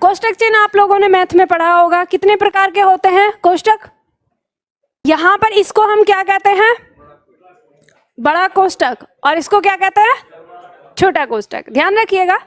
कोष्टक चिन्ह आप लोगों ने मैथ में पढ़ा होगा, कितने प्रकार के होते हैं कोष्टक? यहां पर इसको हम क्या कहते हैं? बड़ा कोष्टक। और इसको क्या कहते हैं? छोटा कोष्टक। ध्यान रखिएगा,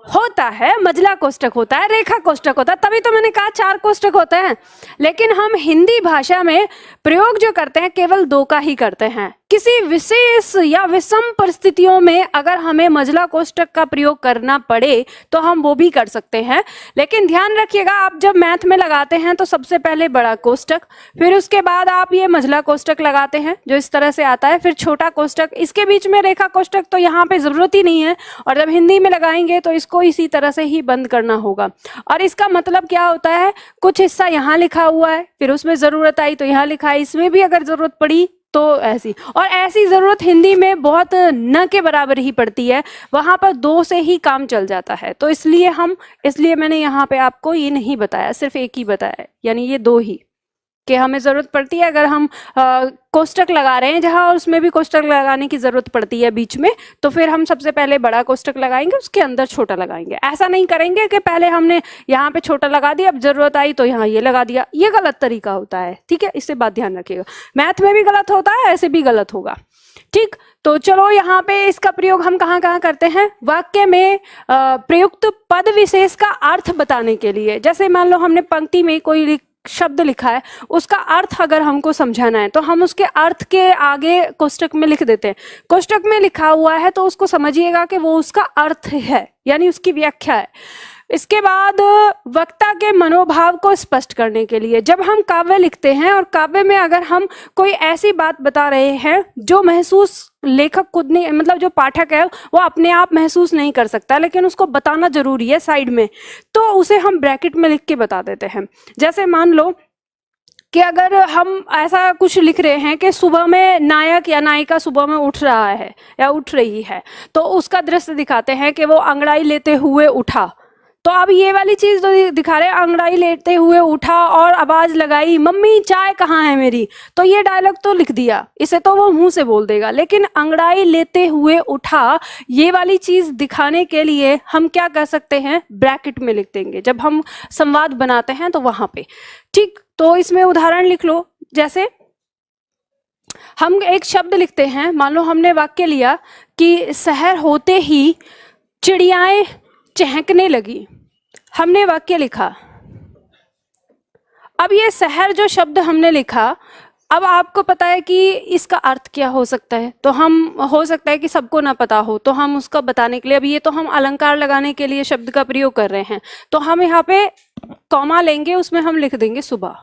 होता है मझला कोष्टक, होता है रेखा कोष्टक, होता है, तभी तो मैंने कहा 4 कोष्टक होते हैं। लेकिन हम हिंदी भाषा में प्रयोग जो करते हैं केवल 2 का ही करते हैं। किसी विशेष या विषम परिस्थितियों में अगर हमें मझला कोष्टक का प्रयोग करना पड़े तो हम वो भी कर सकते हैं। लेकिन ध्यान रखिएगा, आप जब मैथ में लगाते हैं तो सबसे पहले बड़ा कोष्टक, फिर उसके बाद आप ये मझला कोष्टक लगाते हैं जो इस तरह से आता है, फिर छोटा कोष्टक, इसके बीच में रेखा कोष्टक तो यहाँ पे जरूरत ही नहीं है। और जब हिंदी में लगाएंगे तो इसको इसी तरह से ही बंद करना होगा। और इसका मतलब क्या होता है, कुछ हिस्सा यहाँ लिखा हुआ है, फिर उसमें जरूरत आई तो यहाँ लिखा है, इसमें भी अगर जरूरत पड़ी तो ऐसी। और ऐसी जरूरत हिंदी में बहुत न के बराबर ही पड़ती है, वहां पर 2 से ही काम चल जाता है। तो इसलिए मैंने यहाँ पे आपको ये नहीं बताया, सिर्फ एक ही बताया, यानी ये 2 ही कि हमें जरूरत पड़ती है अगर हम कोष्टक लगा रहे हैं जहां, और उसमें भी कोष्टक लगाने की जरूरत पड़ती है बीच में, तो फिर हम सबसे पहले बड़ा कोष्टक लगाएंगे, उसके अंदर छोटा लगाएंगे। ऐसा नहीं करेंगे कि पहले हमने यहाँ पे छोटा लगा दिया, अब जरूरत आई तो यहाँ ये लगा दिया, ये गलत तरीका होता है। ठीक है, इससे बात ध्यान रखिएगा, मैथ में भी गलत होता है, ऐसे भी गलत होगा। ठीक, तो चलो यहाँ पे इसका प्रयोग हम कहाँ कहाँ करते हैं? वाक्य में प्रयुक्त पद विशेष का अर्थ बताने के लिए। जैसे मान लो हमने पंक्ति में कोई शब्द लिखा है, उसका अर्थ अगर हमको समझाना है तो हम उसके अर्थ के आगे कोष्टक में लिख देते हैं। कोष्टक में लिखा हुआ है तो उसको समझिएगा कि वो उसका अर्थ है, यानी उसकी व्याख्या है। इसके बाद वक्ता के मनोभाव को स्पष्ट करने के लिए जब हम काव्य लिखते हैं और काव्य में अगर हम कोई ऐसी बात बता रहे हैं जो महसूस लेखक खुद नहीं, मतलब जो पाठक है वो अपने आप महसूस नहीं कर सकता, लेकिन उसको बताना जरूरी है साइड में, तो उसे हम ब्रैकेट में लिख के बता देते हैं। जैसे मान लो कि अगर हम ऐसा कुछ लिख रहे हैं कि सुबह में नायक या नायिका सुबह में उठ रहा है या उठ रही है, तो उसका दृश्य दिखाते हैं कि वो अंगड़ाई लेते हुए उठा। तो अब ये वाली चीज तो दिखा रहे हैं, अंगड़ाई लेते हुए उठा और आवाज लगाई, मम्मी चाय कहाँ है मेरी, तो ये डायलॉग तो लिख दिया, इसे तो वो मुंह से बोल देगा। लेकिन अंगड़ाई लेते हुए उठा, ये वाली चीज दिखाने के लिए हम क्या कर सकते हैं? ब्रैकेट में लिख देंगे जब हम संवाद बनाते हैं तो वहां पे। ठीक, तो इसमें उदाहरण लिख लो। जैसे हम एक शब्द लिखते हैं, मान लो हमने वाक्य लिया कि शहर होते ही चिड़ियाएं चहकने लगी, हमने वाक्य लिखा। अब ये शहर जो शब्द हमने लिखा, अब आपको पता है कि इसका अर्थ क्या हो सकता है, तो हम हो सकता है कि सबको ना पता हो, तो हम उसका बताने के लिए, अब ये तो हम अलंकार लगाने के लिए शब्द का प्रयोग कर रहे हैं, तो हम यहाँ पे कॉमा लेंगे, उसमें हम लिख देंगे सुबह।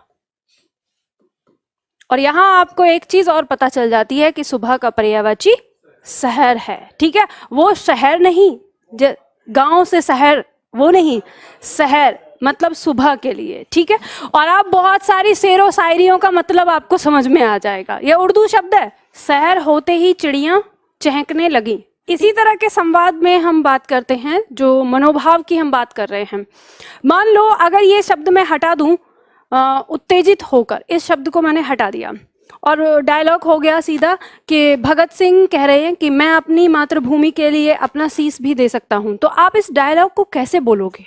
और यहाँ आपको एक चीज और पता चल जाती है कि सुबह का पर्यायवाची शहर है। ठीक है, वो शहर नहीं, गांव से शहर वो नहीं, शहर मतलब सुबह के लिए। ठीक है, और आप बहुत सारी शेरों शायरियों का मतलब आपको समझ में आ जाएगा। ये उर्दू शब्द है, शहर होते ही चिड़ियां चहकने लगी। इसी तरह के संवाद में हम बात करते हैं, जो मनोभाव की हम बात कर रहे हैं। मान लो अगर ये शब्द मैं हटा दूं, उत्तेजित होकर, इस शब्द को मैंने हटा दिया और डायलॉग हो गया सीधा कि भगत सिंह कह रहे हैं कि मैं अपनी मातृभूमि के लिए अपना शीश भी दे सकता हूं, तो आप इस डायलॉग को कैसे बोलोगे?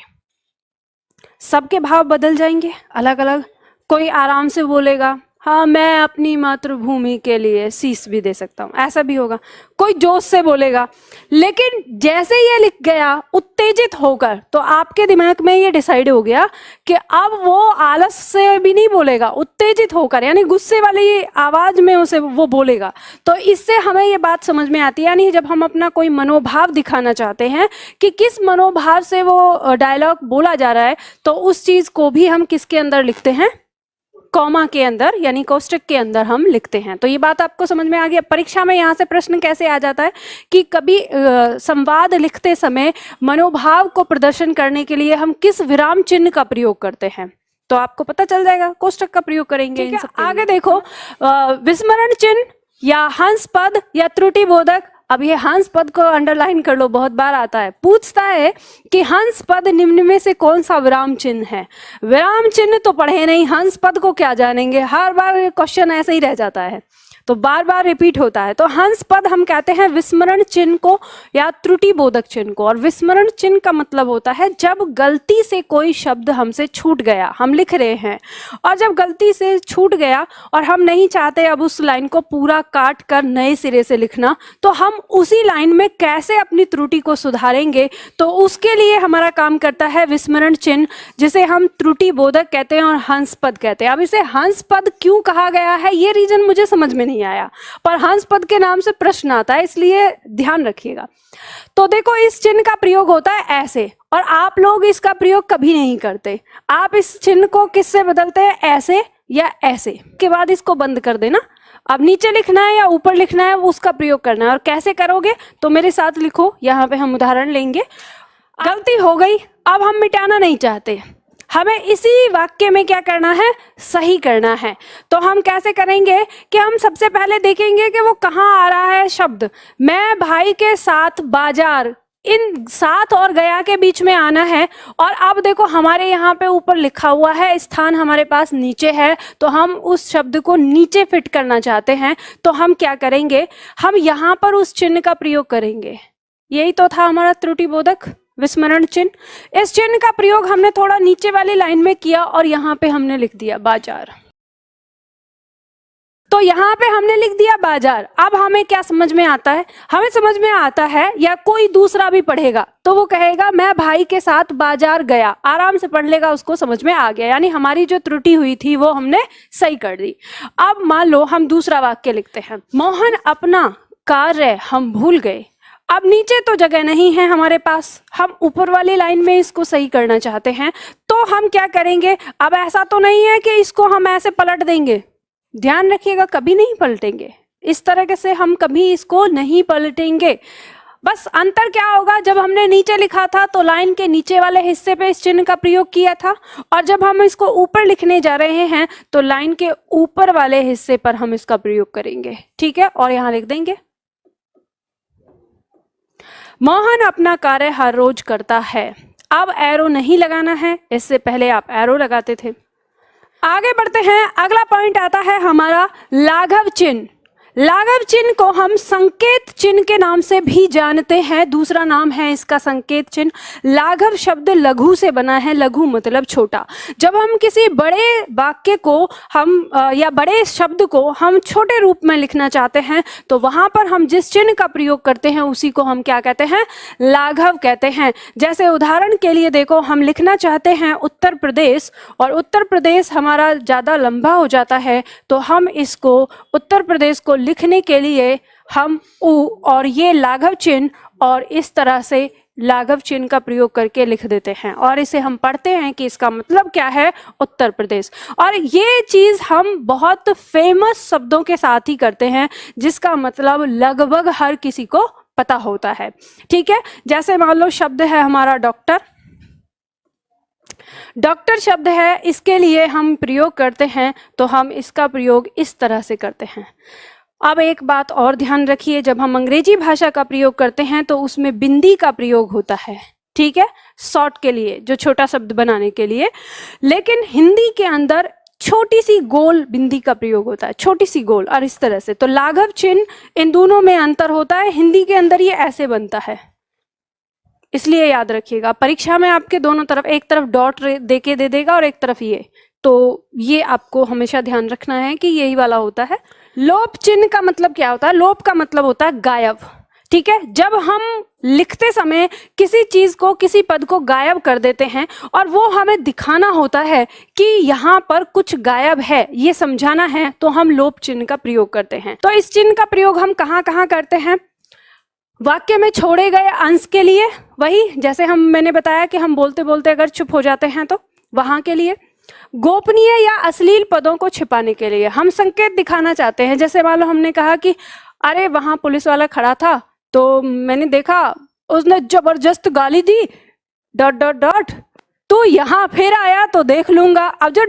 सबके भाव बदल जाएंगे अलग अलग। कोई आराम से बोलेगा, हाँ मैं अपनी मातृभूमि के लिए शीश भी दे सकता हूँ, ऐसा भी होगा। कोई जोश से बोलेगा, लेकिन जैसे ये लिख गया उत्तेजित होकर, तो आपके दिमाग में ये डिसाइड हो गया कि अब वो आलस से भी नहीं बोलेगा, उत्तेजित होकर यानी गुस्से वाली आवाज में उसे वो बोलेगा। तो इससे हमें ये बात समझ में आती है, यानी जब हम अपना कोई मनोभाव दिखाना चाहते हैं कि किस मनोभाव से वो डायलॉग बोला जा रहा है, तो उस चीज को भी हम किसके अंदर लिखते हैं? कॉमा के अंदर, यानी कोष्टक के अंदर हम लिखते हैं। तो ये बात आपको समझ में आ गई। परीक्षा में यहाँ से प्रश्न कैसे आ जाता है कि कभी संवाद लिखते समय मनोभाव को प्रदर्शन करने के लिए हम किस विराम चिन्ह का प्रयोग करते हैं, तो आपको पता चल जाएगा, कोष्टक का प्रयोग करेंगे इन सब। आगे देखो, विस्मरण चिन्ह या हंस पद या त्रुटि बोधक। अब ये हंस पद को अंडरलाइन कर लो, बहुत बार आता है, पूछता है कि हंस पद निम्न में से कौन सा विराम चिन्ह है। विराम चिन्ह तो पढ़े नहीं, हंस पद को क्या जानेंगे, हर बार क्वेश्चन ऐसे ही रह जाता है। तो बार बार रिपीट होता है। तो हंस पद हम कहते हैं विस्मरण चिन्ह को या त्रुटि बोधक चिन्ह को। और विस्मरण चिन्ह का मतलब होता है जब गलती से कोई शब्द हमसे छूट गया, हम लिख रहे हैं और जब गलती से छूट गया और हम नहीं चाहते अब उस लाइन को पूरा काट कर नए सिरे से लिखना, तो हम उसी लाइन में कैसे अपनी त्रुटि को सुधारेंगे, तो उसके लिए हमारा काम करता है विस्मरण चिन्ह, जिसे हम त्रुटि बोधक कहते हैं और हंस पद कहते हैं। अब इसे हंस पद क्यों कहा गया है ये रीजन मुझे समझ में नहीं आया, पर हंस पद के नाम से प्रश्न आता है, इसलिए ध्यान रखिएगा। तो देखो इस चिन्ह का प्रयोग होता है ऐसे, और आप लोग इसका प्रयोग कभी नहीं करते। आप इस चिन्ह को किससे बदलते हैं, ऐसे या ऐसे, के बाद इसको बंद कर देना। अब नीचे लिखना है या ऊपर लिखना है वो उसका प्रयोग करना है। और कैसे करोगे तो मेरे साथ लिखो, यहाँ पे हम उदाहरण लेंगे। गलती हो गई, अब हम मिटाना नहीं चाहते, हमें इसी वाक्य में क्या करना है, सही करना है। तो हम कैसे करेंगे कि हम सबसे पहले देखेंगे कि वो कहाँ आ रहा है शब्द। मैं भाई के साथ बाजार, इन साथ और गया के बीच में आना है। और अब देखो हमारे यहाँ पे ऊपर लिखा हुआ है, स्थान हमारे पास नीचे है, तो हम उस शब्द को नीचे फिट करना चाहते हैं। तो हम क्या करेंगे, हम यहाँ पर उस चिन्ह का प्रयोग करेंगे। यही तो था हमारा त्रुटि बोधक विस्मरण चिन्ह। इस चिन्ह का प्रयोग हमने थोड़ा नीचे वाली लाइन में किया और यहाँ पे हमने लिख दिया बाजार। तो यहाँ पे हमने लिख दिया बाजार। अब हमें क्या समझ में आता है, हमें समझ में आता है, या कोई दूसरा भी पढ़ेगा तो वो कहेगा मैं भाई के साथ बाजार गया, आराम से पढ़ लेगा, उसको समझ में आ गया, यानी हमारी जो त्रुटि हुई थी वो हमने सही कर दी। अब मान लो हम दूसरा वाक्य लिखते हैं, मोहन अपना कार्य हम भूल गए। अब नीचे तो जगह नहीं है हमारे पास, हम ऊपर वाली लाइन में इसको सही करना चाहते हैं। तो हम क्या करेंगे, अब ऐसा तो नहीं है कि इसको हम ऐसे पलट देंगे, ध्यान रखिएगा कभी नहीं पलटेंगे, इस तरह से हम कभी इसको नहीं पलटेंगे। बस अंतर क्या होगा, जब हमने नीचे लिखा था तो लाइन के नीचे वाले हिस्से पे इस चिन्ह का प्रयोग किया था, और जब हम इसको ऊपर लिखने जा रहे हैं तो लाइन के ऊपर वाले हिस्से पर हम इसका प्रयोग करेंगे। ठीक है, और यहाँ लिख देंगे मोहन अपना कार्य हर रोज करता है। अब एरो नहीं लगाना है, इससे पहले आप एरो लगाते थे। आगे बढ़ते हैं, अगला पॉइंट आता है हमारा लाघव चिन्ह। लाघव चिन्ह को हम संकेत चिन्ह के नाम से भी जानते हैं, दूसरा नाम है इसका संकेत चिन्ह। लाघव शब्द लघु से बना है, लघु मतलब छोटा। जब हम किसी बड़े वाक्य को हम या बड़े शब्द को हम छोटे रूप में लिखना चाहते हैं तो वहां पर हम जिस चिन्ह का प्रयोग करते हैं उसी को हम क्या कहते हैं, लाघव कहते हैं। जैसे उदाहरण के लिए देखो, हम लिखना चाहते हैं उत्तर प्रदेश, और उत्तर प्रदेश हमारा ज्यादा लंबा हो जाता है, तो हम इसको उत्तर प्रदेश को लिखने के लिए हम उ और ये लाघव चिन्ह और इस तरह से लाघव चिन्ह का प्रयोग करके लिख देते हैं, और इसे हम पढ़ते हैं कि इसका मतलब क्या है, उत्तर प्रदेश। और ये चीज हम बहुत फेमस शब्दों के साथ ही करते हैं, जिसका मतलब लगभग हर किसी को पता होता है। ठीक है, जैसे मान लो शब्द है हमारा डॉक्टर। डॉक्टर शब्द है, इसके लिए हम प्रयोग करते हैं तो हम इसका प्रयोग इस तरह से करते हैं। अब एक बात और ध्यान रखिए, जब हम अंग्रेजी भाषा का प्रयोग करते हैं तो उसमें बिंदी का प्रयोग होता है, ठीक है, शॉर्ट के लिए, जो छोटा शब्द बनाने के लिए। लेकिन हिंदी के अंदर छोटी सी गोल बिंदी का प्रयोग होता है, छोटी सी गोल, और इस तरह से। तो लाघव चिन्ह, इन दोनों में अंतर होता है। हिंदी के अंदर ये ऐसे बनता है, इसलिए याद रखिएगा। परीक्षा में आपके दोनों तरफ, एक तरफ डॉट देके दे देगा और एक तरफ ये, तो ये आपको हमेशा ध्यान रखना है कि यही वाला होता है। लोप चिन्ह का मतलब क्या होता है, लोप का मतलब होता है गायब। ठीक है, जब हम लिखते समय किसी चीज को, किसी पद को गायब कर देते हैं और वो हमें दिखाना होता है कि यहाँ पर कुछ गायब है, ये समझाना है, तो हम लोप चिन्ह का प्रयोग करते हैं। तो इस चिन्ह का प्रयोग हम कहाँ कहाँ करते हैं, वाक्य में छोड़े गए अंश के लिए, वही जैसे मैंने बताया कि हम बोलते बोलते अगर चुप हो जाते हैं तो वहां के लिए। गोपनीय या अश्लील पदों को छिपाने के लिए, हम संकेत दिखाना चाहते हैं। जैसे मान लो हमने कहा कि अरे वहां पुलिस वाला खड़ा था तो मैंने देखा उसने जबरदस्त गाली दी ... तो यहाँ फिर आया तो देख लूंगा। अब जो ...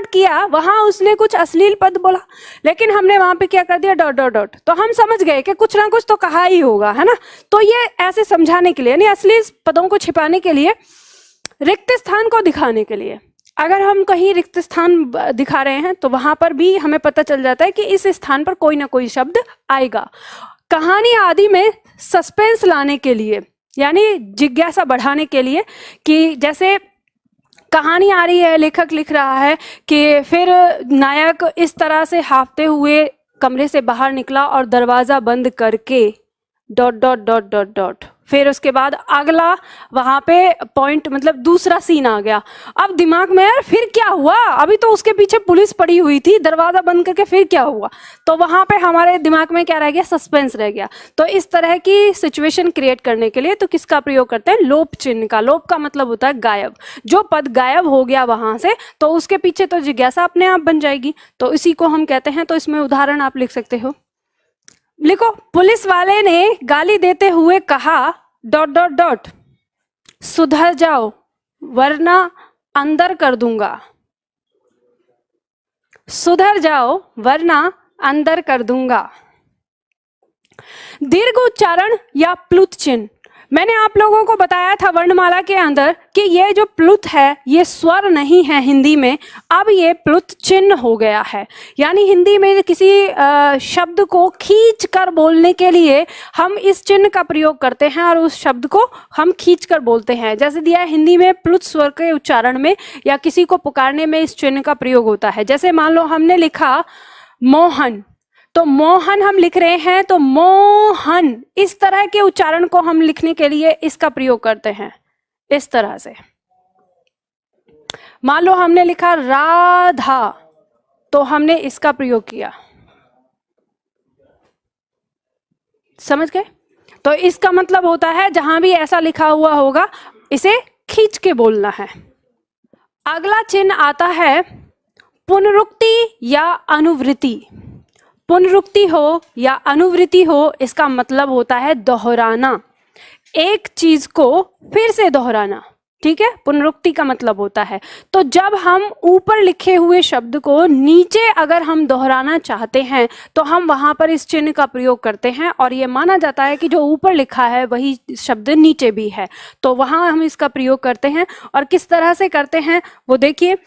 किया वहां उसने कुछ अश्लील पद बोला, लेकिन हमने वहां पे क्या कर दिया ... तो हम समझ गए कि कुछ ना कुछ तो कहा ही होगा, है ना। तो ये ऐसे समझाने के लिए, यानी अश्लील पदों को छिपाने के लिए, रिक्त स्थान को दिखाने के लिए। अगर हम कहीं रिक्त स्थान दिखा रहे हैं तो वहां पर भी हमें पता चल जाता है कि इस स्थान पर कोई ना कोई शब्द आएगा। कहानी आदि में सस्पेंस लाने के लिए, यानी जिज्ञासा बढ़ाने के लिए, कि जैसे कहानी आ रही है, लेखक लिख रहा है कि फिर नायक इस तरह से हांफते हुए कमरे से बाहर निकला और दरवाजा बंद करके ... फिर उसके बाद अगला वहां पे पॉइंट, मतलब दूसरा सीन आ गया। अब दिमाग में यार फिर क्या हुआ, अभी तो उसके पीछे पुलिस पड़ी हुई थी, दरवाजा बंद करके फिर क्या हुआ, तो वहां पे हमारे दिमाग में क्या रह गया, सस्पेंस रह गया। तो इस तरह की सिचुएशन क्रिएट करने के लिए तो किसका प्रयोग करते हैं, लोप चिन्ह का। लोप का मतलब होता है गायब। जो पद गायब हो गया वहां से, तो उसके पीछे तो जिज्ञासा अपने आप बन जाएगी, तो इसी को हम कहते हैं। तो इसमें उदाहरण आप लिख सकते हो, लिखो, पुलिस वाले ने गाली देते हुए कहा ... सुधर जाओ वरना अंदर कर दूंगा। सुधर जाओ वरना अंदर कर दूंगा। दीर्घ उच्चारण या प्लुत चिन्ह, मैंने आप लोगों को बताया था वर्णमाला के अंदर कि ये जो प्लुत है ये स्वर नहीं है हिंदी में, अब ये प्लुत चिन्ह हो गया है। यानी हिंदी में किसी शब्द को खींच कर बोलने के लिए हम इस चिन्ह का प्रयोग करते हैं और उस शब्द को हम खींच कर बोलते हैं। जैसे दिया है हिंदी में प्लुत स्वर के उच्चारण में या किसी को पुकारने में इस चिन्ह का प्रयोग होता है। जैसे मान लो हमने लिखा मोहन, तो मोहन हम लिख रहे हैं, तो मोहन, इस तरह के उच्चारण को हम लिखने के लिए इसका प्रयोग करते हैं, इस तरह से। मान लो हमने लिखा राधा, तो हमने इसका प्रयोग किया, समझ गए। तो इसका मतलब होता है जहां भी ऐसा लिखा हुआ होगा इसे खींच के बोलना है। अगला चिन्ह आता है पुनरुक्ति या अनुवृत्ति। पुनरुक्ति हो या अनुवृत्ति हो, इसका मतलब होता है दोहराना, एक चीज को फिर से दोहराना, ठीक है। पुनरुक्ति का मतलब होता है, तो जब हम ऊपर लिखे हुए शब्द को नीचे अगर हम दोहराना चाहते हैं तो हम वहां पर इस चिन्ह का प्रयोग करते हैं, और ये माना जाता है कि जो ऊपर लिखा है वही शब्द नीचे भी है, तो वहां हम इसका प्रयोग करते हैं। और किस तरह से करते हैं वो देखिए,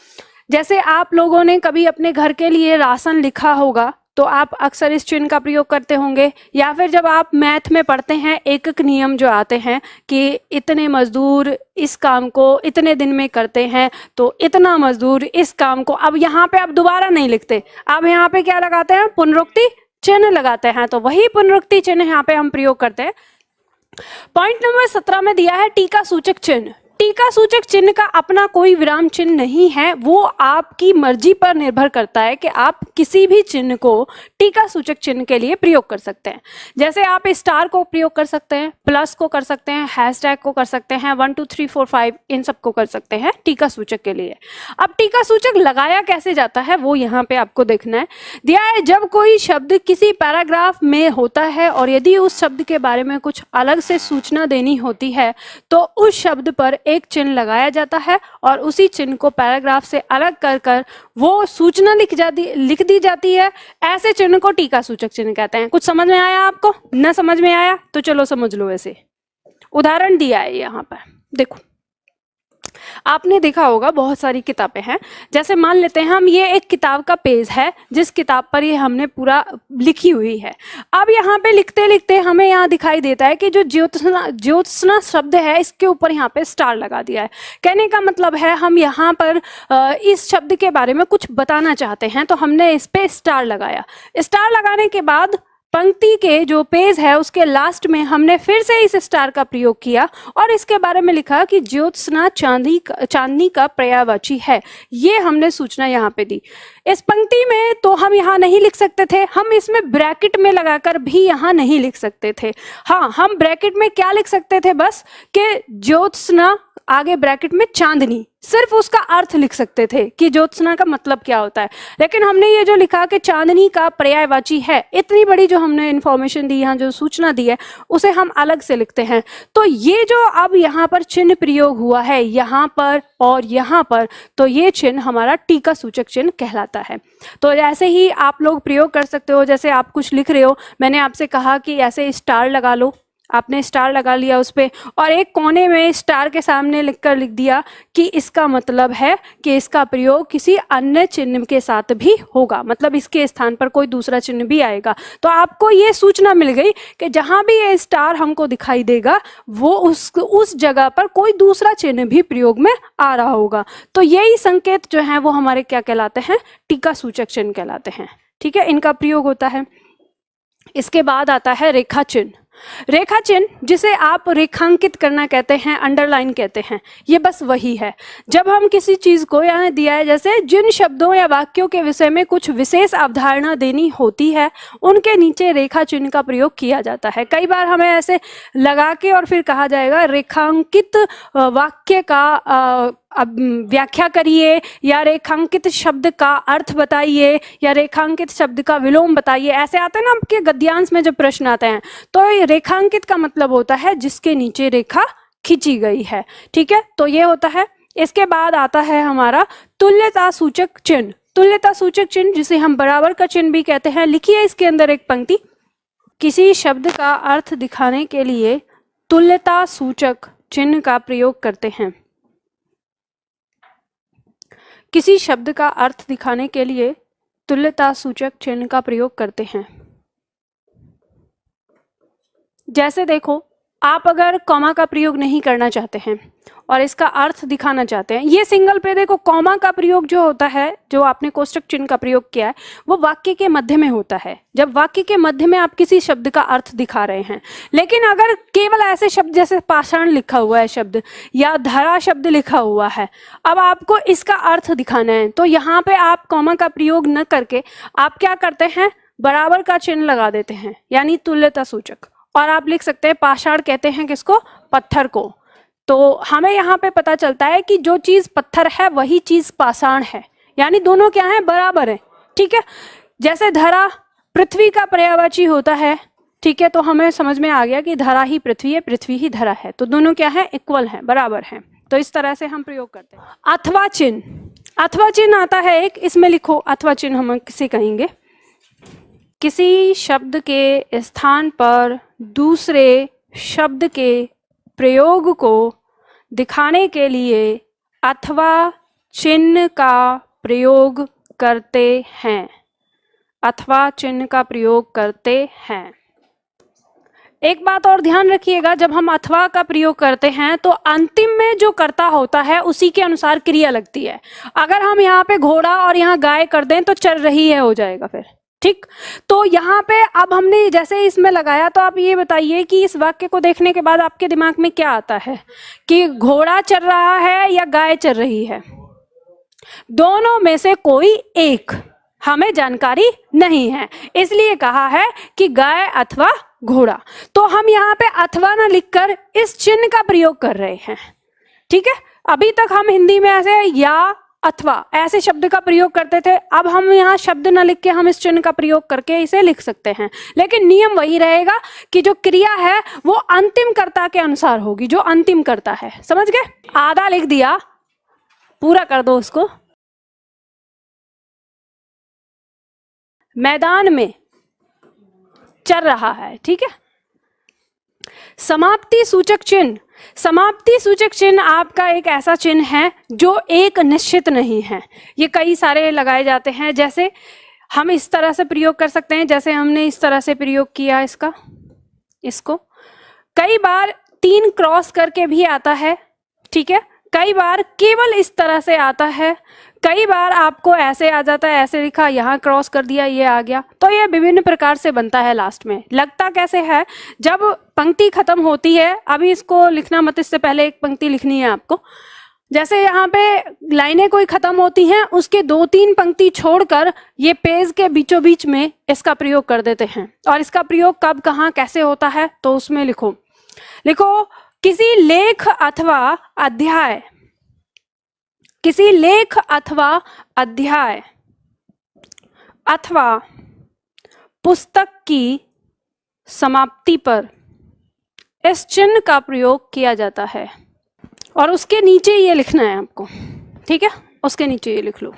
जैसे आप लोगों ने कभी अपने घर के लिए राशन लिखा होगा तो आप अक्सर इस चिन्ह का प्रयोग करते होंगे, या फिर जब आप मैथ में पढ़ते हैं एकक नियम जो आते हैं कि इतने मजदूर इस काम को इतने दिन में करते हैं, तो इतना मजदूर इस काम को, अब यहाँ पे आप दोबारा नहीं लिखते, अब यहाँ पे क्या लगाते हैं, पुनरुक्ति चिन्ह लगाते हैं, तो वही पुनरुक्ति चिन्ह यहाँ पे हम प्रयोग करते हैं। पॉइंट नंबर 17 में दिया है टीका सूचक चिन्ह। टीका सूचक चिन्ह का अपना कोई विराम चिन्ह नहीं है, वो आपकी मर्जी पर निर्भर करता है कि आप किसी भी चिन्ह को टीका सूचक चिन्ह के लिए प्रयोग कर सकते हैं। जैसे आप स्टार को प्रयोग कर सकते हैं, प्लस को कर सकते हैं, हैशटैग को कर सकते हैं, 1 2 3 4 5 इन सब को कर सकते हैं टीका सूचक के लिए। अब टीका सूचक लगाया कैसे जाता है वो यहाँ पे आपको देखना है। दिया है जब कोई शब्द किसी पैराग्राफ में होता है और यदि उस शब्द के बारे में कुछ अलग से सूचना देनी होती है तो उस शब्द पर एक चिन्ह लगाया जाता है और उसी चिन्ह को पैराग्राफ से अलग कर कर वो सूचना लिख दी जाती है। ऐसे चिन्ह को टीका सूचक चिन्ह कहते हैं। कुछ समझ में आया आपको? न समझ में आया तो चलो समझ लो। ऐसे उदाहरण दिया है यहाँ पर, देखो आपने देखा होगा बहुत सारी किताबें हैं। जैसे मान लेते हैं हम, ये एक किताब का पेज है जिस किताब पर ये हमने पूरा लिखी हुई है। अब यहाँ पे लिखते लिखते हमें यहाँ दिखाई देता है कि जो ज्योत्सना शब्द है इसके ऊपर यहाँ पे स्टार लगा दिया है। कहने का मतलब है हम यहाँ पर इस शब्द के बारे में कुछ बताना चाहते हैं, तो हमने इस पे स्टार लगाया। स्टार लगाने के बाद पंक्ति के जो पेज है उसके लास्ट में हमने फिर से इस स्टार का प्रयोग किया और इसके बारे में लिखा कि ज्योत्सना चांदनी का पर्यायवाची है। ये हमने सूचना यहाँ पे दी। इस पंक्ति में तो हम यहाँ नहीं लिख सकते थे, हम इसमें ब्रैकेट में लगाकर भी यहाँ नहीं लिख सकते थे। हाँ, हम ब्रैकेट में क्या लिख सकते थे, बस कि ज्योत्सना आगे ब्रैकेट में चांदनी, सिर्फ उसका अर्थ लिख सकते थे कि ज्योत्सना का मतलब क्या होता है। लेकिन हमने ये जो लिखा कि चांदनी का पर्यायवाची है, इतनी बड़ी जो हमने इंफॉर्मेशन दी, यहाँ जो सूचना दी है उसे हम अलग से लिखते हैं। तो ये जो अब यहाँ पर चिन्ह प्रयोग हुआ है यहाँ पर और यहाँ पर, तो ये चिन्ह हमारा टीका सूचक चिन्ह कहलाता है। तो ऐसे ही आप लोग प्रयोग कर सकते हो। जैसे आप कुछ लिख रहे हो, मैंने आपसे कहा कि ऐसे स्टार लगा लो। आपने स्टार लगा लिया उस पे, और एक कोने में स्टार के सामने लिख दिया कि इसका मतलब है कि इसका प्रयोग किसी अन्य चिन्ह के साथ भी होगा, मतलब इसके स्थान पर कोई दूसरा चिन्ह भी आएगा। तो आपको ये सूचना मिल गई कि जहां भी ये स्टार हमको दिखाई देगा वो उस जगह पर कोई दूसरा चिन्ह भी प्रयोग में आ रहा होगा। तो यही संकेत जो है वो हमारे क्या कहलाते हैं, टीका सूचक चिन्ह कहलाते हैं। ठीक है, इनका प्रयोग होता है। इसके बाद आता है रेखा चिन्ह। रेखा चिन्ह जिसे आप रेखांकित करना कहते हैं, अंडरलाइन कहते हैं, ये बस वही है। जब हम किसी चीज को यहाँ दिया है, जैसे जिन शब्दों या वाक्यों के विषय में कुछ विशेष अवधारणा देनी होती है उनके नीचे रेखा चिन्ह का प्रयोग किया जाता है। कई बार हमें ऐसे लगा के और फिर कहा जाएगा रेखांकित वाक्य का अब व्याख्या करिए, या रेखांकित शब्द का अर्थ बताइए, या रेखांकित शब्द का विलोम बताइए। ऐसे आते हैं ना आपके गद्यांश में जब प्रश्न आते हैं, तो ये रेखांकित का मतलब होता है जिसके नीचे रेखा खींची गई है। ठीक है, तो ये होता है। इसके बाद आता है हमारा तुल्यता सूचक चिन्ह। तुल्यता सूचक चिन्ह जिसे हम बराबर का चिन्ह भी कहते हैं। लिखिए इसके अंदर एक पंक्ति, किसी शब्द का अर्थ दिखाने के लिए तुल्यता सूचक चिन्ह का प्रयोग करते हैं। किसी शब्द का अर्थ दिखाने के लिए तुल्यता सूचक चिन्ह का प्रयोग करते हैं। जैसे देखो, आप अगर कॉमा का प्रयोग नहीं करना चाहते हैं और इसका अर्थ दिखाना चाहते हैं, ये सिंगल पे देखो कॉमा का प्रयोग जो होता है, जो आपने कोष्टक चिन्ह का प्रयोग किया है, वो वाक्य के मध्य में होता है। जब वाक्य के मध्य में आप किसी शब्द का अर्थ दिखा रहे हैं। लेकिन अगर केवल ऐसे शब्द जैसे पाषाण लिखा हुआ है शब्द, या धरा शब्द लिखा हुआ है, अब आपको इसका अर्थ दिखाना है, तो यहाँ पे आप कॉमा का प्रयोग न करके आप क्या करते हैं, बराबर का चिन्ह लगा देते हैं, यानी तुल्यता सूचक। और आप लिख सकते हैं पाषाण कहते हैं किसको, पत्थर को। तो हमें यहाँ पे पता चलता है कि जो चीज पत्थर है वही चीज पाषाण है, यानी दोनों क्या है, बराबर है। ठीक है, जैसे धरा पृथ्वी का पर्यायवाची होता है। ठीक है, तो हमें समझ में आ गया कि धरा ही पृथ्वी है, पृथ्वी ही धरा है, तो दोनों क्या है, इक्वल है, बराबर है। तो इस तरह से हम प्रयोग करते हैं। अथवा चिन्ह। अथवा चिन्ह आता है एक, इसमें लिखो अथवा चिन्ह हम किसे कहेंगे, किसी शब्द के स्थान पर दूसरे शब्द के प्रयोग को दिखाने के लिए अथवा चिन्ह का प्रयोग करते हैं। अथवा चिन्ह का प्रयोग करते हैं। एक बात और ध्यान रखिएगा, जब हम अथवा का प्रयोग करते हैं तो अंतिम में जो कर्ता होता है उसी के अनुसार क्रिया लगती है। अगर हम यहाँ पे घोड़ा और यहाँ गाय कर दें तो चल रही है हो जाएगा फिर। ठीक, तो यहाँ पे अब हमने जैसे इसमें लगाया, तो आप ये बताइए कि इस वाक्य को देखने के बाद आपके दिमाग में क्या आता है, कि घोड़ा चल रहा है या गाय चल रही है। दोनों में से कोई एक, हमें जानकारी नहीं है, इसलिए कहा है कि गाय अथवा घोड़ा। तो हम यहाँ पे अथवा ना लिखकर इस चिन्ह का प्रयोग कर रहे हैं। ठीक है, अभी तक हम हिंदी में ऐसे या अथवा ऐसे शब्द का प्रयोग करते थे, अब हम यहाँ शब्द न लिख के हम इस चिन्ह का प्रयोग करके इसे लिख सकते हैं। लेकिन नियम वही रहेगा कि जो क्रिया है वो अंतिम कर्ता के अनुसार होगी, जो अंतिम कर्ता है। समझ गए? आधा लिख दिया, पूरा कर दो उसको। मैदान में चल रहा है। ठीक है, समाप्ति सूचक चिन्ह। समाप्ति सूचक चिन्ह आपका एक ऐसा चिन्ह है जो एक निश्चित नहीं है, ये कई सारे लगाए जाते हैं। जैसे हम इस तरह से प्रयोग कर सकते हैं, जैसे हमने इस तरह से प्रयोग किया इसका, इसको कई बार 3 क्रॉस करके भी आता है। ठीक है, कई बार केवल इस तरह से आता है, कई बार आपको ऐसे आ जाता है, ऐसे लिखा, यहाँ क्रॉस कर दिया, ये आ गया। तो ये विभिन्न प्रकार से बनता है। लास्ट में लगता कैसे है, जब पंक्ति खत्म होती है, अभी इसको लिखना मत, इससे पहले एक पंक्ति लिखनी है आपको। जैसे यहाँ पे लाइनें कोई खत्म होती हैं, उसके 2-3 पंक्ति छोड़कर ये पेज के बीचों बीच में इसका प्रयोग कर देते हैं। और इसका प्रयोग कब, कहाँ, कैसे होता है, तो उसमें लिखो किसी लेख अथवा अध्याय, किसी लेख अथवा अध्याय अथवा पुस्तक की समाप्ति पर इस चिन्ह का प्रयोग किया जाता है। और उसके नीचे ये लिखना है आपको। ठीक है, उसके नीचे ये लिख लो,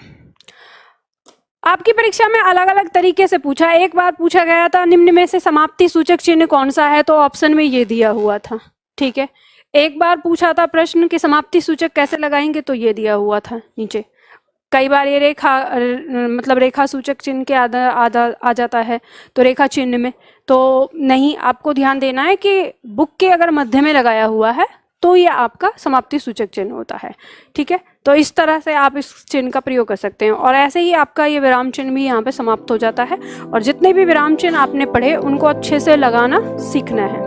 आपकी परीक्षा में अलग अलग तरीके से पूछा। एक बार पूछा गया था निम्न में से समाप्ति सूचक चिन्ह कौन सा है, तो ऑप्शन में ये दिया हुआ था, ठीक है। एक बार पूछा था प्रश्न कि समाप्ति सूचक कैसे लगाएंगे, तो ये दिया हुआ था नीचे। कई बार ये रेखा मतलब रेखा सूचक चिन्ह के आ जाता है, तो रेखा चिन्ह में तो नहीं, आपको ध्यान देना है कि बुक के अगर मध्य में लगाया हुआ है तो ये आपका समाप्ति सूचक चिन्ह होता है, ठीक है। तो इस तरह से आप इस चिन्ह का प्रयोग कर सकते हैं और ऐसे ही आपका ये विराम चिन्ह भी यहाँ पे समाप्त हो जाता है। और जितने भी विराम चिन्ह आपने पढ़े उनको अच्छे से लगाना सीखना है।